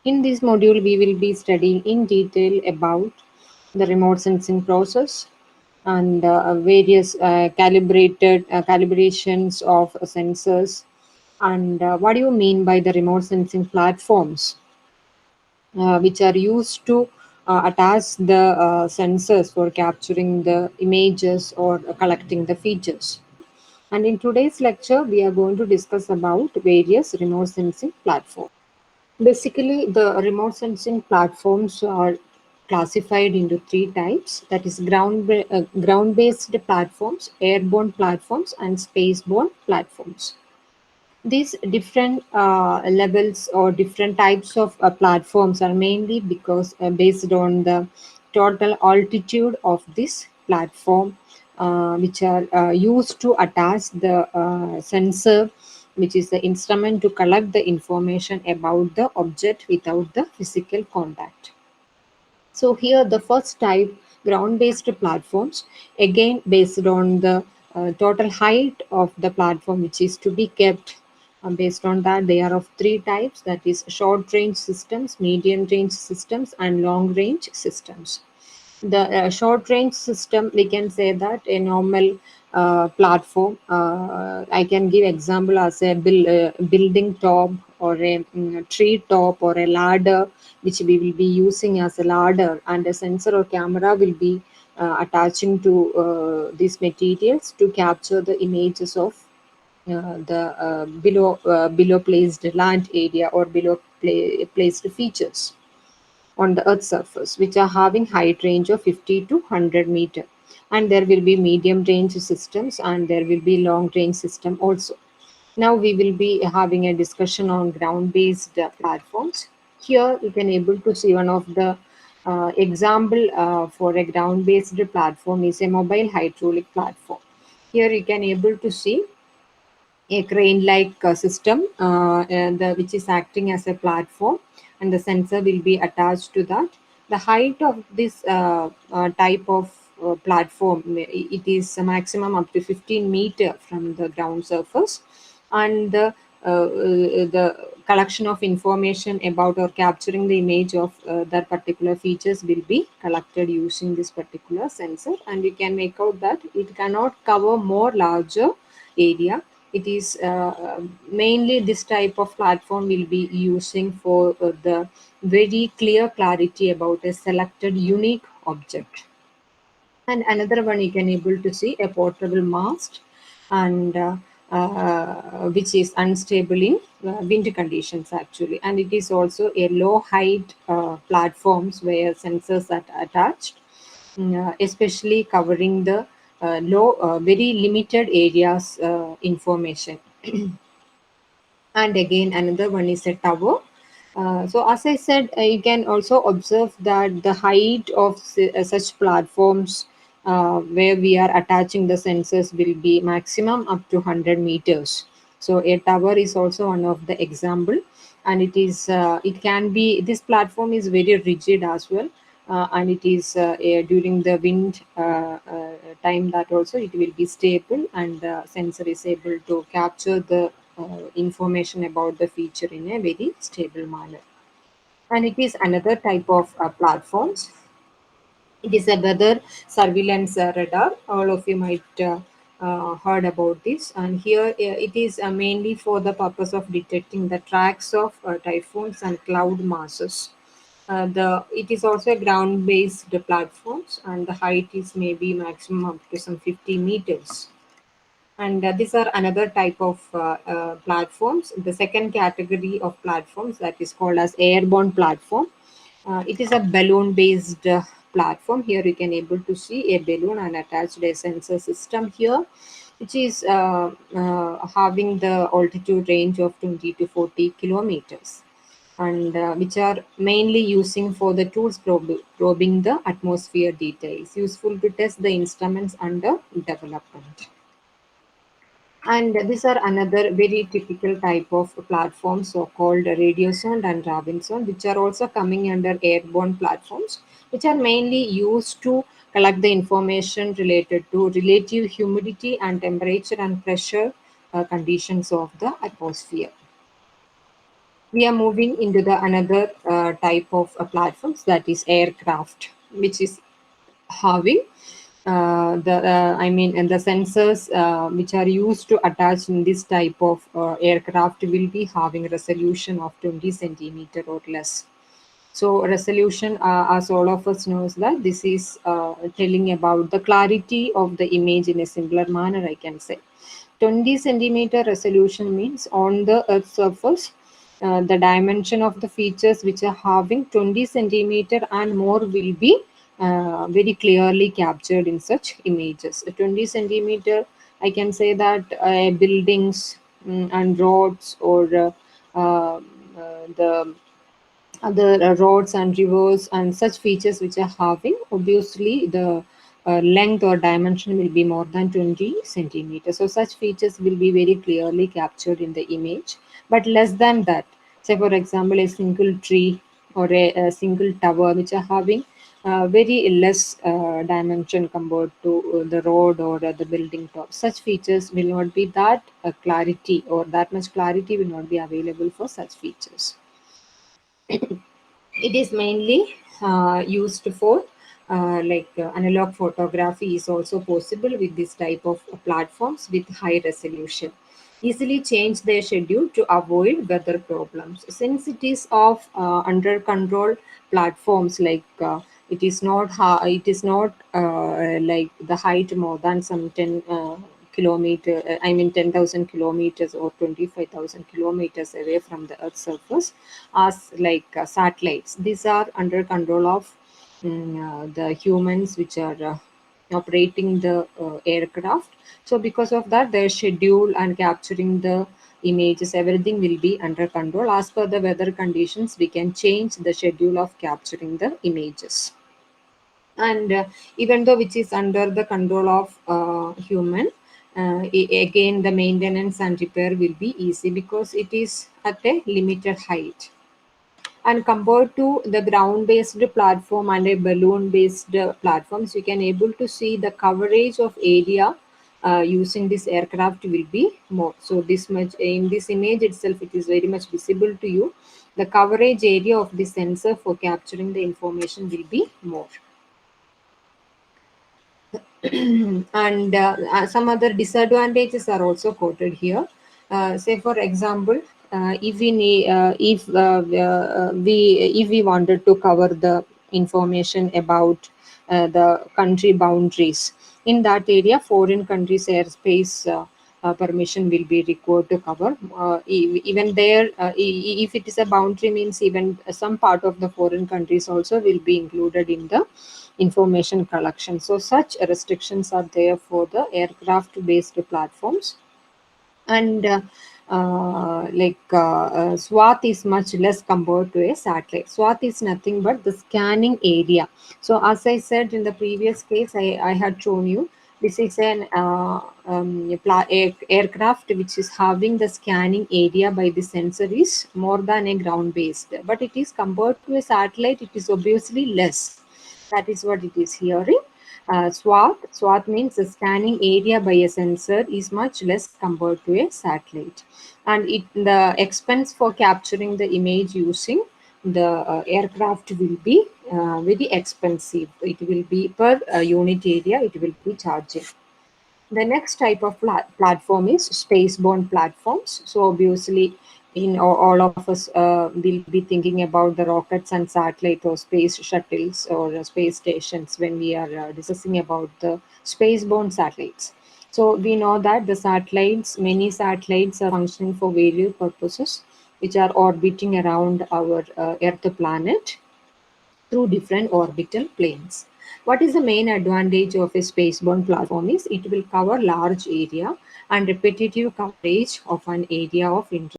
In this module, we will be studying in detail about the remote sensing process and various calibrations of sensors, and what do you mean by the remote sensing platforms, which are used to attach the sensors for capturing the images or collecting the features. And in today's lecture, we are going to discuss about various remote sensing platforms. Basically, the remote sensing platforms are classified into three types, that is ground based platforms, airborne platforms, and spaceborne platforms. These different levels or different types of platforms are mainly because based on the total altitude of this platform, which are used to attach the sensor, which is the instrument to collect the information about the object without the physical contact. So here the first type, ground-based platforms, again based on the total height of the platform which is to be kept. Based on that, they are of three types, that is short range systems, medium range systems, and long range systems. The short range system, we can say that a normal platform, I can give example as a building top or a tree top or a ladder, which we will be using as a ladder, and a sensor or camera will be attaching to these materials to capture the images of the below placed land area or below placed features on the Earth's surface, which are having height range of 50 to 100 meter. And there will be medium range systems and there will be long range system also. Now we will be having a discussion on ground-based platforms. Here you can able to see one of the example for a ground-based platform is a mobile hydraulic platform. Here you can able to see a crane-like system, which is acting as a platform, and the sensor will be attached to that. The height of this type of platform, it is a maximum up to 15 meter from the ground surface, and the collection of information about or capturing the image of that particular features will be collected using this particular sensor, and you can make out that it cannot cover more larger area. It is mainly this type of platform will be using for the very clear clarity about a selected unique object. And another one you can able to see a portable mast, and which is unstable in wind conditions actually, and it is also a low height platforms where sensors are attached, especially covering the very limited areas information. And again another one is a tower. So as I said, you can also observe that the height of such platforms where we are attaching the sensors will be maximum up to 100 meters. So a tower is also one of the example, and it can be, this platform is very rigid as well, and it is during the wind time that also it will be stable, and the sensor is able to capture the information about the feature in a very stable manner. And it is another type of platforms. It is a weather surveillance radar. All of you might heard about this. And here it is mainly for the purpose of detecting the tracks of typhoons and cloud masses. It is also a ground-based platforms, and the height is maybe maximum up to some 50 meters. And these are another type of platforms. The second category of platforms, that is called as airborne platform. It is a balloon based platform. Here you can able to see a balloon and attached a sensor system here, which is having the altitude range of 20 to 40 kilometers, and which are mainly using for the tools probing the atmosphere details, useful to test the instruments under development. And these are another very typical type of platforms, so called radiosonde and Robinson, which are also coming under airborne platforms, which are mainly used to collect the information related to relative humidity and temperature and pressure conditions of the atmosphere. We are moving into the another type of platforms, that is aircraft, which is having the I mean and the sensors which are used to attach in this type of aircraft will be having resolution of 20 centimeter or less. So resolution, as all of us knows, that this is telling about the clarity of the image in a simpler manner, I can say. 20 centimeter resolution means on the Earth's surface, the dimension of the features which are having 20 centimeter and more will be very clearly captured in such images. 20 centimeter, I can say that buildings, and roads, or the other roads and rivers and such features which are having, obviously the length or dimension will be more than 20 centimeters. So such features will be very clearly captured in the image, but less than that, say for example a single tree or a single tower which are having very less dimension compared to the road or the building top, such features will not be that clarity, or that much clarity will not be available for such features. It is mainly used for analog photography is also possible with this type of platforms with high resolution. Easily change their schedule to avoid weather problems. Since it is of under control platforms, it is not like the height more than some 10 kilometer, I mean 10,000 kilometers or 25,000 kilometers away from the Earth's surface, as satellites. These are under control of the humans which are operating the aircraft. So because of that, their schedule and capturing the images, everything will be under control. As per the weather conditions, we can change the schedule of capturing the images. And even though which is under the control of human, again the maintenance and repair will be easy because it is at a limited height. And compared to the ground based platform and a balloon based platforms, you can able to see the coverage of area using this aircraft will be more. So this much in this image itself, it is very much visible to you. The coverage area of the sensor for capturing the information will be more. And some other disadvantages are also quoted here. Say for example, if we wanted to cover the information about the country boundaries, in that area foreign countries airspace permission will be required to cover. Even there, if it is a boundary, means even some part of the foreign countries also will be included in the information collection. So such restrictions are there for the aircraft based platforms. And SWAT is much less compared to a satellite. SWAT is nothing but the scanning area. So as I said in the previous case, I had shown you, this is an aircraft which is having the scanning area by the sensor is more than a ground based, but it is compared to a satellite, it is obviously less. That is what it is hearing. SWAT means the scanning area by a sensor is much less compared to a satellite, and the expense for capturing the image using the aircraft will be very expensive. It will be per unit area. It will be charging. The next type of platform is spaceborne platforms. So obviously, all of us will be thinking about the rockets and satellite or space shuttles or space stations when we are discussing about the spaceborne satellites. So we know that many satellites are functioning for various purposes, which are orbiting around our Earth planet through different orbital planes. What is the main advantage of a spaceborne platform is it will cover large area and repetitive coverage of an area of interest